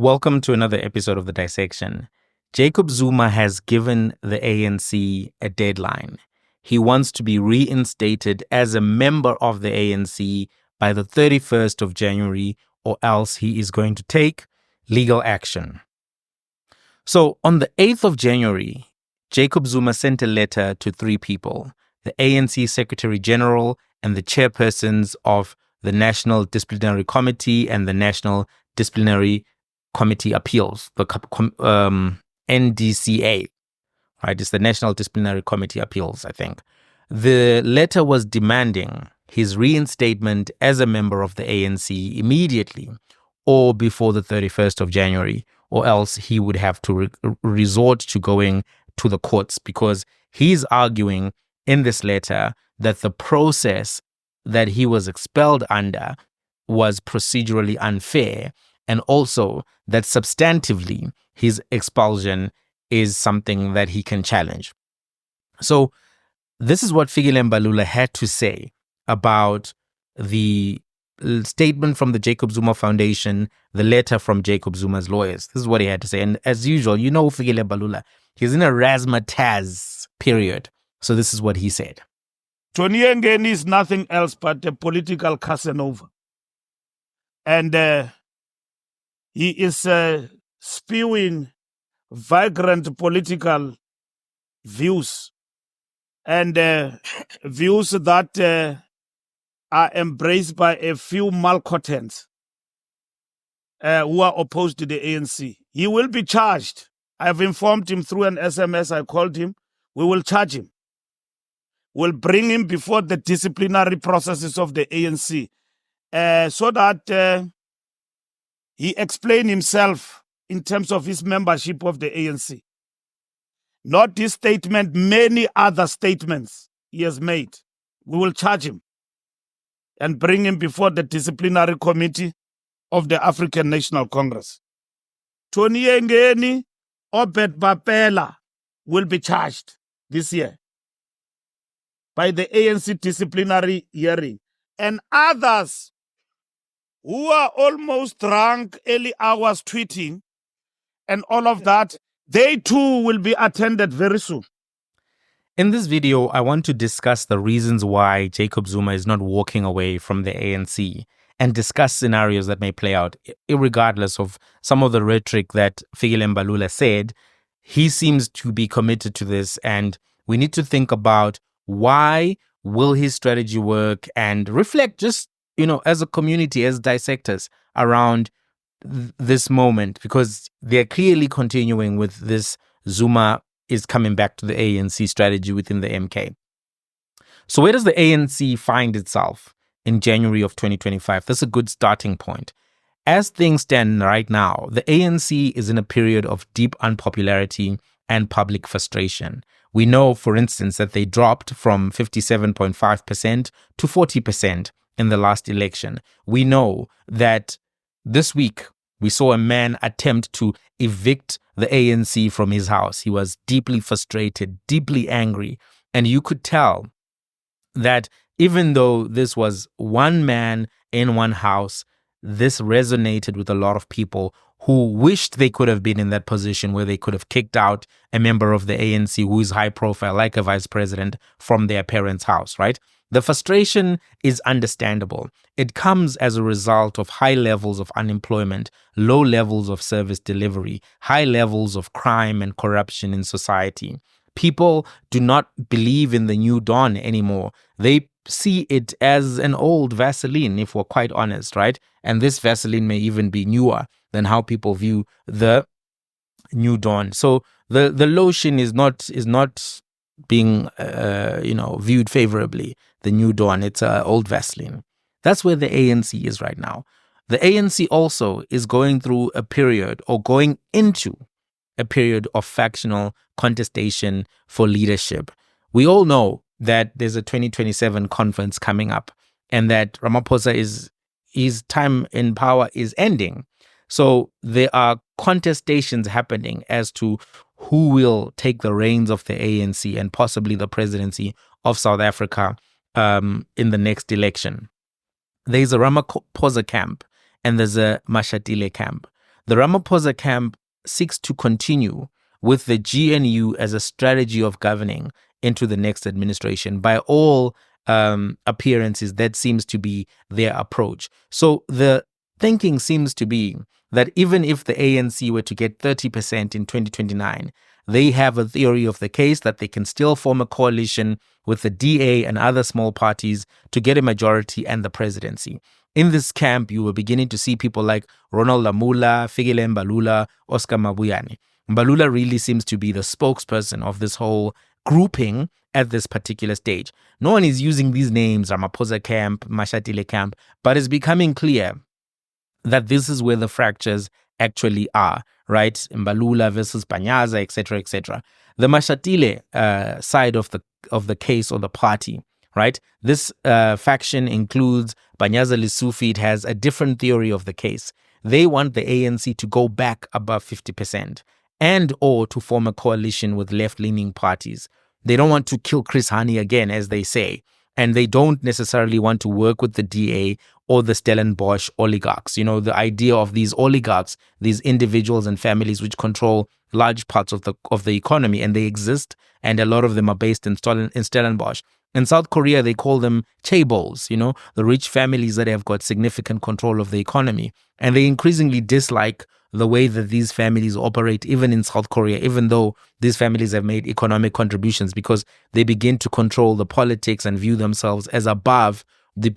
Welcome to another episode of The Dissection. Jacob Zuma has given the ANC a deadline. He wants to be reinstated as a member of the ANC by the 31st of January, or else he is going to take legal action. So on the 8th of January, Jacob Zuma sent a letter to three people, the ANC Secretary General and the chairpersons of the National Disciplinary Committee and the National Disciplinary Committee Appeals, the NDCA, right? It's the National Disciplinary Committee Appeals, I think. The letter was demanding his reinstatement as a member of the ANC immediately or before the 31st of January, or else he would have to resort to going to the courts, because he's arguing in this letter that the process that he was expelled under was procedurally unfair, and also that substantively his expulsion is something that he can challenge. So this is what Fikile Mbalula had to say about the statement from the Jacob Zuma Foundation, the letter from Jacob Zuma's lawyers. This is what he had to say. And as usual, you know Fikile Mbalula, he's in a razzmatazz period. So this is what he said. Tony Ngeni is nothing else but a political Casanova. And he is spewing vagrant political views and views that are embraced by a few malcontents who are opposed to the ANC. He will be charged. I have informed him through an SMS. I called him. We will charge him. We'll bring him before the disciplinary processes of the ANC so that he explain himself in terms of his membership of the ANC. Not this statement, many other statements he has made. We will charge him and bring him before the disciplinary committee of the African National Congress. Tony Ngeni, Obed Bapela will be charged this year by the ANC disciplinary hearing, and others who are almost drunk, early hours tweeting and all of that, they too will be attended very soon. In this video, I want to discuss the reasons why Jacob Zuma is not walking away from the ANC and discuss scenarios that may play out. Irregardless of some of the rhetoric that Fikile Mbalula said, he seems to be committed to this, and we need to think about why will his strategy work and reflect just, as a community, as dissectors around this moment, because they're clearly continuing with this Zuma is coming back to the ANC strategy within the MK. So where does the ANC find itself in January of 2025? That's a good starting point. As things stand right now, the ANC is in a period of deep unpopularity and public frustration. We know, for instance, that they dropped from 57.5% to 40% in the last election. We know that this week we saw a man attempt to evict the ANC from his house. He was deeply frustrated, deeply angry. And you could tell that even though this was one man in one house, this resonated with a lot of people who wished they could have been in that position where they could have kicked out a member of the ANC who is high profile, like a vice president, from their parents' house, right? The frustration is understandable. It comes as a result of high levels of unemployment, low levels of service delivery, high levels of crime and corruption in society. People do not believe in the new dawn anymore. They see it as an old Vaseline, if we're quite honest, right? And this Vaseline may even be newer than how people view the new dawn. So the lotion is not being viewed favorably. The new dawn, it's old Vaseline. That's where the ANC is right now. The ANC also is going through a period, or going into a period, of factional contestation for leadership. We all know that there's a 2027 conference coming up, and that Ramaphosa his time in power is ending. So there are contestations happening as to who will take the reins of the ANC and possibly the presidency of South Africa in the next election. There's a Ramaphosa camp and there's a Mashatile camp. The Ramaphosa camp seeks to continue with the GNU as a strategy of governing into the next administration. By all appearances, that seems to be their approach. So the thinking seems to be that even if the ANC were to get 30% in 2029, they have a theory of the case that they can still form a coalition with the DA and other small parties to get a majority and the presidency. In this camp, you were beginning to see people like Ronald Lamola, Fikile Mbalula, Oscar Mabuyane. Mbalula really seems to be the spokesperson of this whole grouping at this particular stage. No one is using these names, Ramaphosa camp, Mashatile camp, but it's becoming clear that this is where the fractures actually are, right? Mbalula versus Panyaza, etc., etc. The Mashatile side of the case or the party, right? This faction includes Panyaza Lesufi. It has a different theory of the case. They want the ANC to go back above 50% and or to form a coalition with left-leaning parties. They don't want to kill Chris Hani again, as they say, and they don't necessarily want to work with the DA or the Stellenbosch oligarchs. You know, the idea of these oligarchs, these individuals and families which control large parts of the economy, and they exist, and a lot of them are based in Stellenbosch. In South Korea, they call them chaebols, you know, the rich families that have got significant control of the economy. And they increasingly dislike the way that these families operate, even in South Korea, even though these families have made economic contributions, because they begin to control the politics and view themselves as above the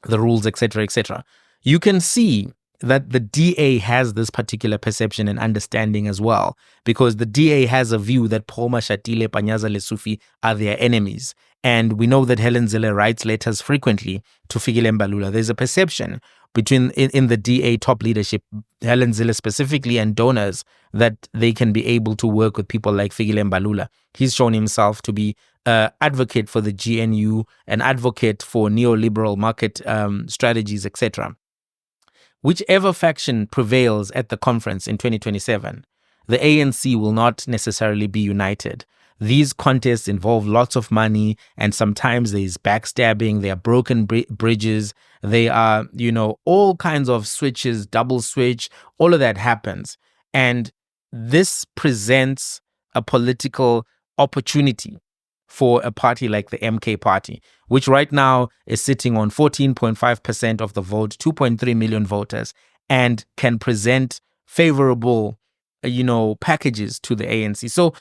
rules, etc., etc. You can see that the DA has this particular perception and understanding as well, because the DA has a view that Paul Mashatile, Panyaza Lesufi are their enemies. And we know that Helen Zille writes letters frequently to Fikile Mbalula. There's a perception between in the DA top leadership, Helen Zille specifically, and donors, that they can be able to work with people like Fikile Mbalula. He's shown himself to be advocate for the GNU, an advocate for neoliberal market strategies, etc. Whichever faction prevails at the conference in 2027, the ANC will not necessarily be united. These contests involve lots of money, and sometimes there's backstabbing, there are broken bridges, they are, you know, all kinds of switches, double switch, all of that happens. And this presents a political opportunity for a party like the MK party, which right now is sitting on 14.5% of the vote, 2.3 million voters, and can present favorable, packages to the ANC. So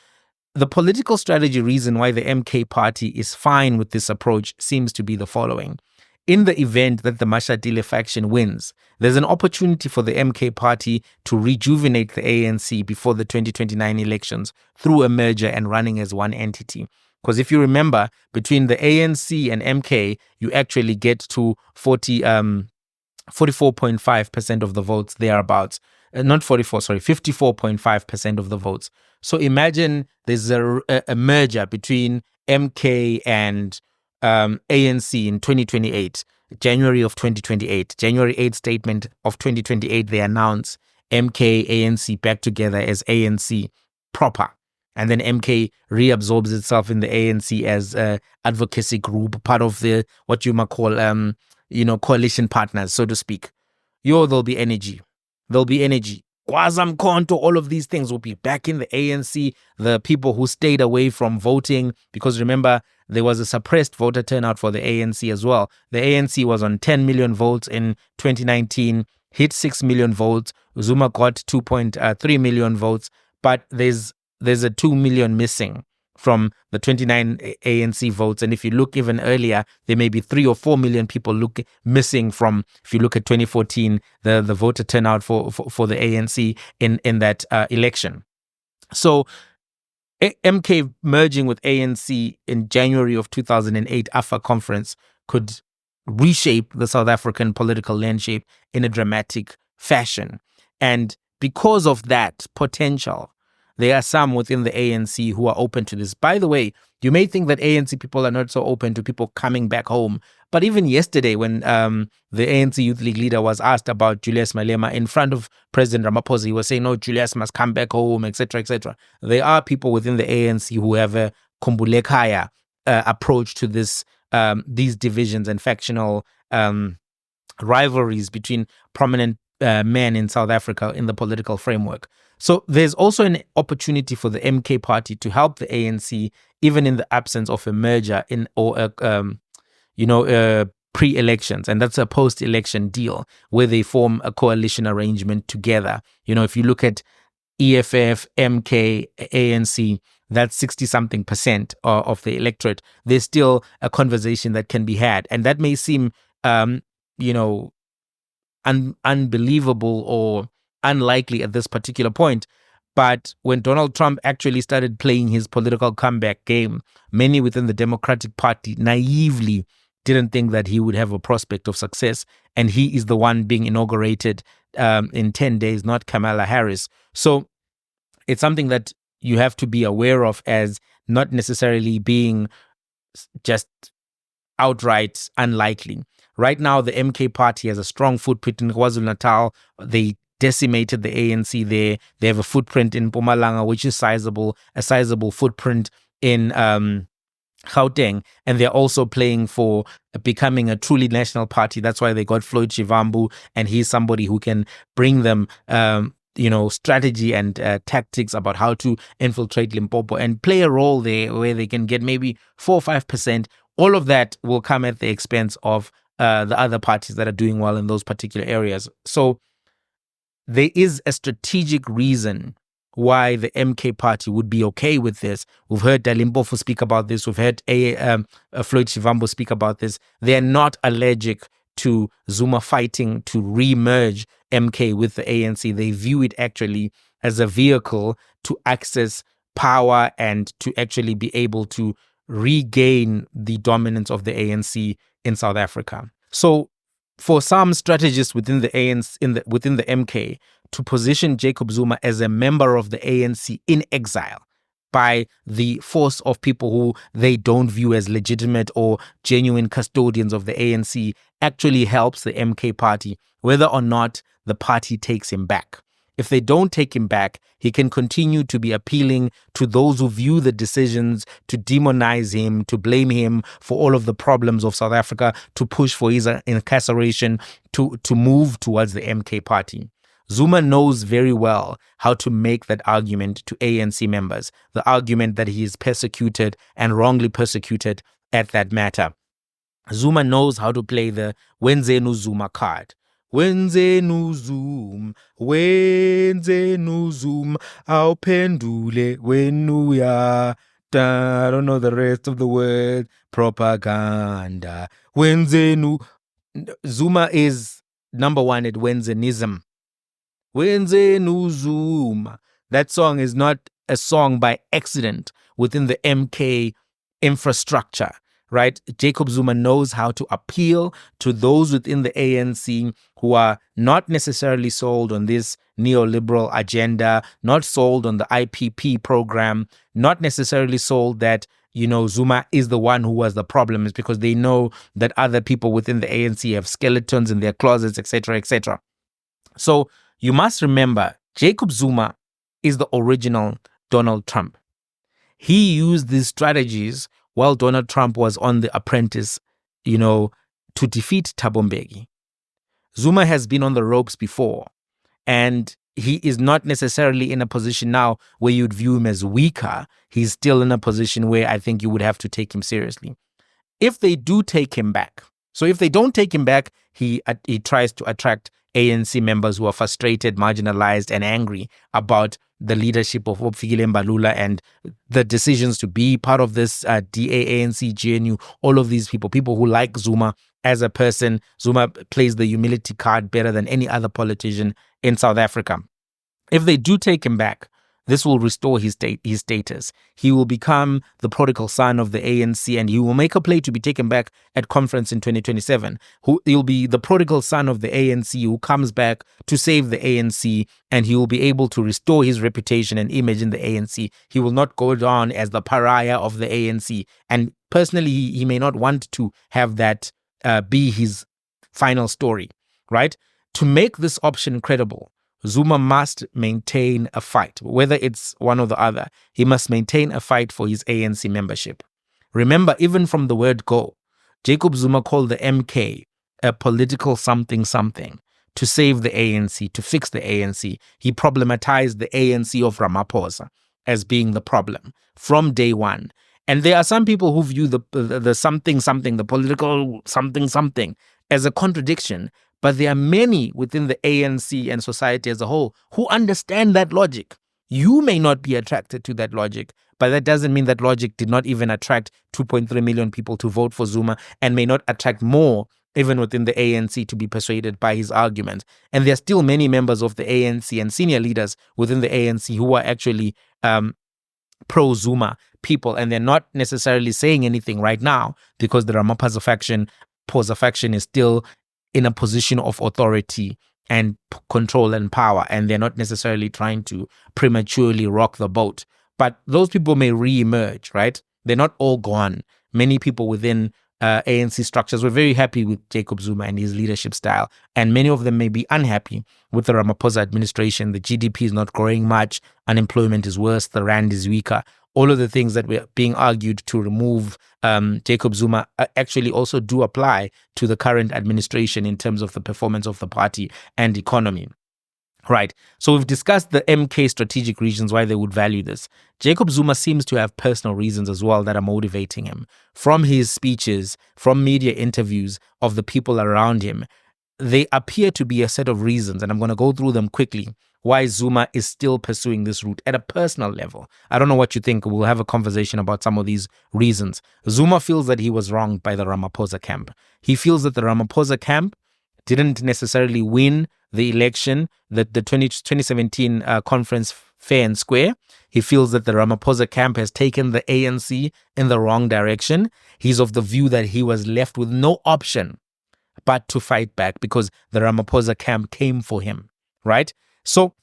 the political strategy reason why the MK party is fine with this approach seems to be the following. In the event that the Mashatile faction wins, there's an opportunity for the MK party to rejuvenate the ANC before the 2029 elections through a merger and running as one entity. Because if you remember, between the ANC and MK, you actually get to 44.5% of the votes thereabouts. Not 44, sorry, 54.5% of the votes. So imagine there's a merger between MK and ANC in 2028, January of 2028, January 8th statement of 2028, they announce MK, ANC back together as ANC proper. And then MK reabsorbs itself in the ANC as a advocacy group, part of the, what you might call, coalition partners, so to speak. There'll be energy. There'll be energy. Kwazam Konto, all of these things will be back in the ANC. The people who stayed away from voting, because remember, there was a suppressed voter turnout for the ANC as well. The ANC was on 10 million votes in 2019, hit 6 million votes. Zuma got 2.3 million votes, but there's a 2 million missing from the 29 ANC votes. And if you look even earlier, there may be 3 or 4 million people missing from, if you look at 2014, the voter turnout for the ANC in that election. So MK merging with ANC in January of 2008 AFA conference could reshape the South African political landscape in a dramatic fashion. And because of that potential, there are some within the ANC who are open to this. By the way, you may think that ANC people are not so open to people coming back home. But even yesterday, when the ANC Youth League leader was asked about Julius Malema in front of President Ramaphosa, he was saying, no, Julius must come back home, etc., etc. There are people within the ANC who have a Kumbulekaya approach to this, these divisions and factional rivalries between prominent men in South Africa in the political framework. So there's also an opportunity for the MK party to help the ANC, even in the absence of a merger pre-elections, and that's a post-election deal where they form a coalition arrangement together. If you look at EFF, MK, ANC, that's 60-something% of the electorate. There's still a conversation that can be had, and that may seem, unbelievable or unlikely at this particular point. But when Donald Trump actually started playing his political comeback game, many within the Democratic Party naively didn't think that he would have a prospect of success. And he is the one being inaugurated in 10 days, not Kamala Harris. So it's something that you have to be aware of as not necessarily being just outright unlikely. Right now, the MK party has a strong footprint in KwaZulu-Natal. They decimated the ANC there. They have a footprint in Mpumalanga, which is sizable, a sizable footprint in Gauteng, and they're also playing for becoming a truly national party. That's why they got Floyd Shivambu, and he's somebody who can bring them strategy and tactics about how to infiltrate Limpopo and play a role there where they can get maybe 4 or 5%. All of that will come at the expense of the other parties that are doing well in those particular areas. So there is a strategic reason why the MK party would be okay with this. We've heard Limpopo speak about this. We've heard Floyd Shivambu speak about this. They are not allergic to Zuma fighting to re-merge MK with the ANC. They view it actually as a vehicle to access power and to actually be able to regain the dominance of the ANC in South Africa. So for some strategists within the ANC, within the MK, to position Jacob Zuma as a member of the ANC in exile by the force of people who they don't view as legitimate or genuine custodians of the ANC actually helps the MK party, whether or not the party takes him back. If they don't take him back, he can continue to be appealing to those who view the decisions to demonize him, to blame him for all of the problems of South Africa, to push for his incarceration, to move towards the MK party. Zuma knows very well how to make that argument to ANC members, the argument that he is persecuted and wrongly persecuted at that matter. Zuma knows how to play the Wenzenu Zuma card. Wenzenu Zoom, Wenzenu Zoom, awuphendule wenuya. I don't know the rest of the word. Propaganda. Wenzenu. Zuma is number one at Wenzenism. Wenzenu Zoom. That song is not a song by accident within the MK infrastructure, right? Jacob Zuma knows how to appeal to those within the ANC who are not necessarily sold on this neoliberal agenda, not sold on the IPP program, not necessarily sold that, Zuma is the one who was the problem. It's because they know that other people within the ANC have skeletons in their closets, etc., etc. So you must remember, Jacob Zuma is the original Donald Trump. He used these strategies while Donald Trump was on The Apprentice, to defeat Thabo Mbeki. Zuma has been on the ropes before, and he is not necessarily in a position now where you'd view him as weaker. He's still in a position where I think you would have to take him seriously. If they do take him back, so if they don't take him back, he tries to attract ANC members who are frustrated, marginalized, and angry about the leadership of Fikile Mbalula and the decisions to be part of this DA, ANC, GNU, all of these people who like Zuma as a person. Zuma plays the humility card better than any other politician in South Africa. If they do take him back, this will restore his status. He will become the prodigal son of the ANC, and he will make a play to be taken back at conference in 2027. He'll be the prodigal son of the ANC who comes back to save the ANC, and he will be able to restore his reputation and image in the ANC. He will not go down as the pariah of the ANC. And personally, he may not want to have that be his final story, right? To make this option credible, Zuma must maintain a fight, whether it's one or the other. He must maintain a fight for his ANC membership. Remember, even from the word go, Jacob Zuma called the MK a political something something. to save the ANC, to fix the ANC. He problematized the ANC of Ramaphosa as being the problem from day one. And there are some people who view the something, the political something, as a contradiction. But there are many within the ANC and society as a whole who understand that logic. You may not be attracted to that logic, but that doesn't mean that logic did not even attract 2.3 million people to vote for Zuma and may not attract more even within the ANC to be persuaded by his argument. And there are still many members of the ANC and senior leaders within the ANC who are actually pro-Zuma people, and they're not necessarily saying anything right now because the Ramaphosa faction is still in a position of authority and control and power, and they're not necessarily trying to prematurely rock the boat. But those people may re-emerge, right? They're not all gone. Many people within ANC structures were very happy with Jacob Zuma and his leadership style, and many of them may be unhappy with the Ramaphosa administration. The GDP is not growing much, unemployment is worse, the rand is weaker. All of the things that were being argued to remove Jacob Zuma actually also do apply to the current administration in terms of the performance of the party and economy. Right. So we've discussed the MK strategic reasons why they would value this. Jacob Zuma seems to have personal reasons as well that are motivating him. From his speeches, from media interviews of the people around him, they appear to be a set of reasons, and I'm going to go through them quickly, why Zuma is still pursuing this route at a personal level. I don't know what you think. We'll have a conversation about some of these reasons. Zuma feels that he was wronged by the Ramaphosa camp. He feels that the Ramaphosa camp didn't necessarily win the election, the 2017 conference fair and square. He feels that the Ramaphosa camp has taken the ANC in the wrong direction. He's of the view that he was left with no option but to fight back because the Ramaphosa camp came for him, right? So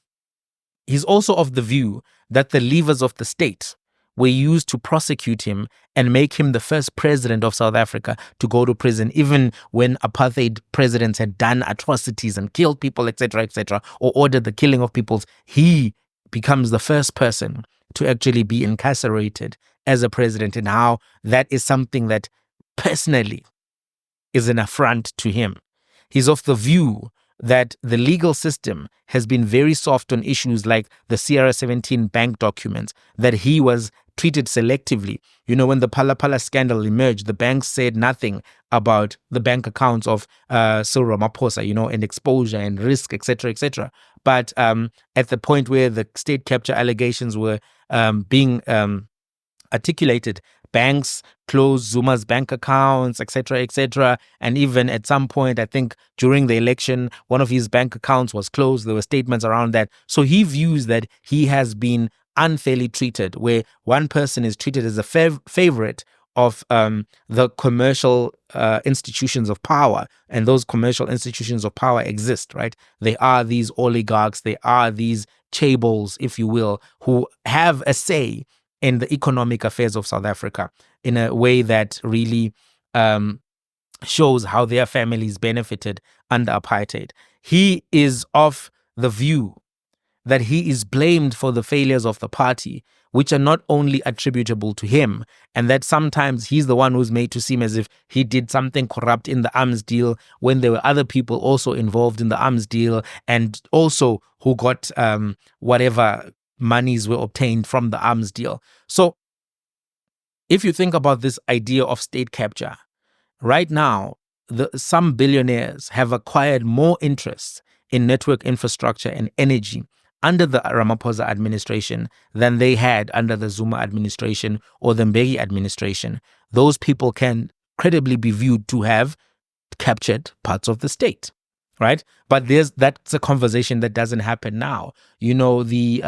he's also of the view that the levers of the state were used to prosecute him and make him the first president of South Africa to go to prison, even when apartheid presidents had done atrocities and killed people, etc., or ordered the killing of people. He becomes the first person to actually be incarcerated as a president, and how that is something that personally is an affront to him. He's of the view that the legal system has been very soft on issues like the CR17 bank documents, that he was treated selectively. You know, when the Phala Phala scandal emerged, the banks said nothing about the bank accounts of Cyril Ramaphosa, you know, and exposure and risk, etc. But at the point where the state capture allegations were being articulated, banks closed Zuma's bank accounts, etc. And even at some point, I think during the election, one of his bank accounts was closed. There were statements around that. So he views that he has been unfairly treated, where one person is treated as a favorite of the commercial institutions of power. And those commercial institutions of power exist, right? They are these oligarchs, they are these chaebols, if you will, who have a say in the economic affairs of South Africa in a way that really shows how their families benefited under apartheid. He is of the view that he is blamed for the failures of the party, which are not only attributable to him, and that sometimes he's the one who's made to seem as if he did something corrupt in the arms deal when there were other people also involved in the arms deal and also who got whatever monies were obtained from the arms deal. So if you think about this idea of state capture, right now, some billionaires have acquired more interests in network infrastructure and energy under the Ramaphosa administration than they had under the Zuma administration or the Mbeki administration. Those people can credibly be viewed to have captured parts of the state, right? But that's a conversation that doesn't happen now. You know, the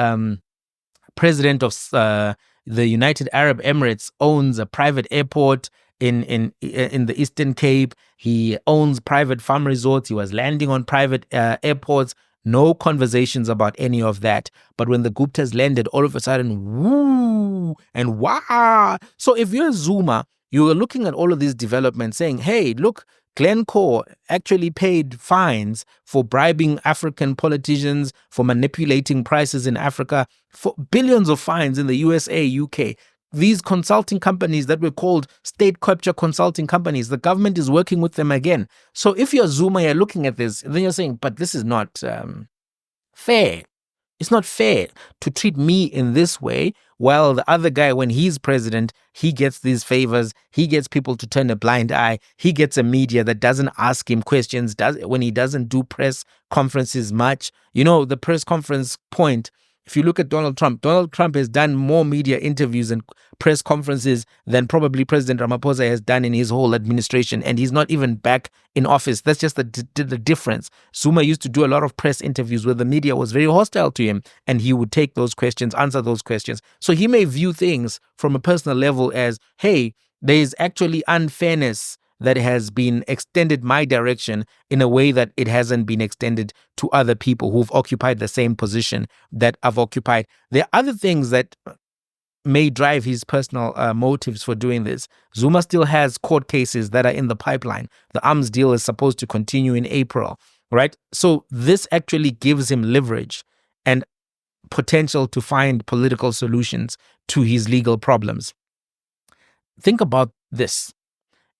president of the United Arab Emirates owns a private airport in the Eastern Cape. He owns private farm resorts. He was landing on private airports. No conversations about any of that. But when the Guptas landed, all of a sudden, woo and wah. So if you're Zuma, you're looking at all of these developments saying, hey, look, Glencore actually paid fines for bribing African politicians, for manipulating prices in Africa, for billions of fines in the USA, UK. these consulting companies that were called state capture consulting companies, the government is working with them again. So if you're Zuma, you're looking at this, then you're saying, but this is not fair. It's not fair to treat me in this way while the other guy, when he's president, he gets these favors. He gets people to turn a blind eye. He gets a media that doesn't ask him questions, when he doesn't do press conferences much. You know, the press conference point, if you look at Donald Trump has done more media interviews and press conferences than probably President Ramaphosa has done in his whole administration, and he's not even back in office. That's just the difference. Zuma used to do a lot of press interviews where the media was very hostile to him, and he would take those questions, answer those questions. So he may view things from a personal level as, hey, there is actually unfairness that has been extended my direction in a way that it hasn't been extended to other people who've occupied the same position that I've occupied. There are other things that may drive his personal motives for doing this. Zuma still has court cases that are in the pipeline. The arms deal is supposed to continue in April, right? So this actually gives him leverage and potential to find political solutions to his legal problems. Think about this.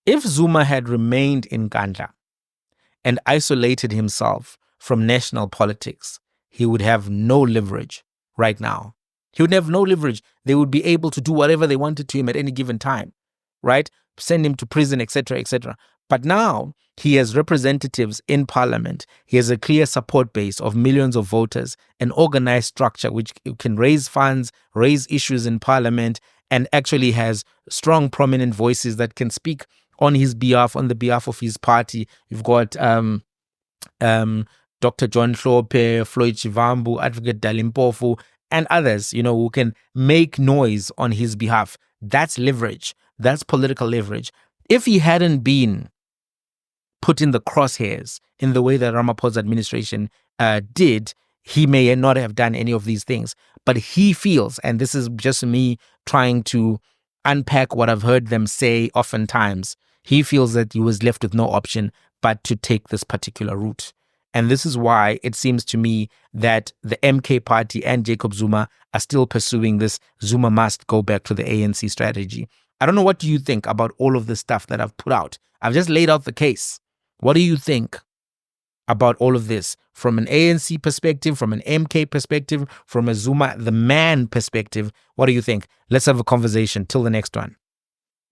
If Zuma had remained in Gandla and isolated himself from national politics, he would have no leverage right now. He would have no leverage. They would be able to do whatever they wanted to him at any given time, right? Send him to prison, etc., etc. But now he has representatives in parliament. He has a clear support base of millions of voters, an organized structure which can raise funds, raise issues in parliament, and actually has strong, prominent voices that can speak on his behalf, on the behalf of his party. You've got Dr. John Hlophe, Floyd Chivambu, Advocate Dalimpofu, and others, who can make noise on his behalf. That's leverage. That's political leverage. If he hadn't been put in the crosshairs in the way that Ramaphosa administration did, he may not have done any of these things. But he feels, and this is just me trying to unpack what I've heard them say oftentimes, he feels that he was left with no option but to take this particular route. And this is why it seems to me that the MK party and Jacob Zuma are still pursuing this Zuma must go back to the ANC strategy. I don't know, what do you think about all of this stuff that I've put out? I've just laid out the case. What do you think about all of this from an ANC perspective, from an MK perspective, from a Zuma, the man perspective? What do you think? Let's have a conversation. Till the next one.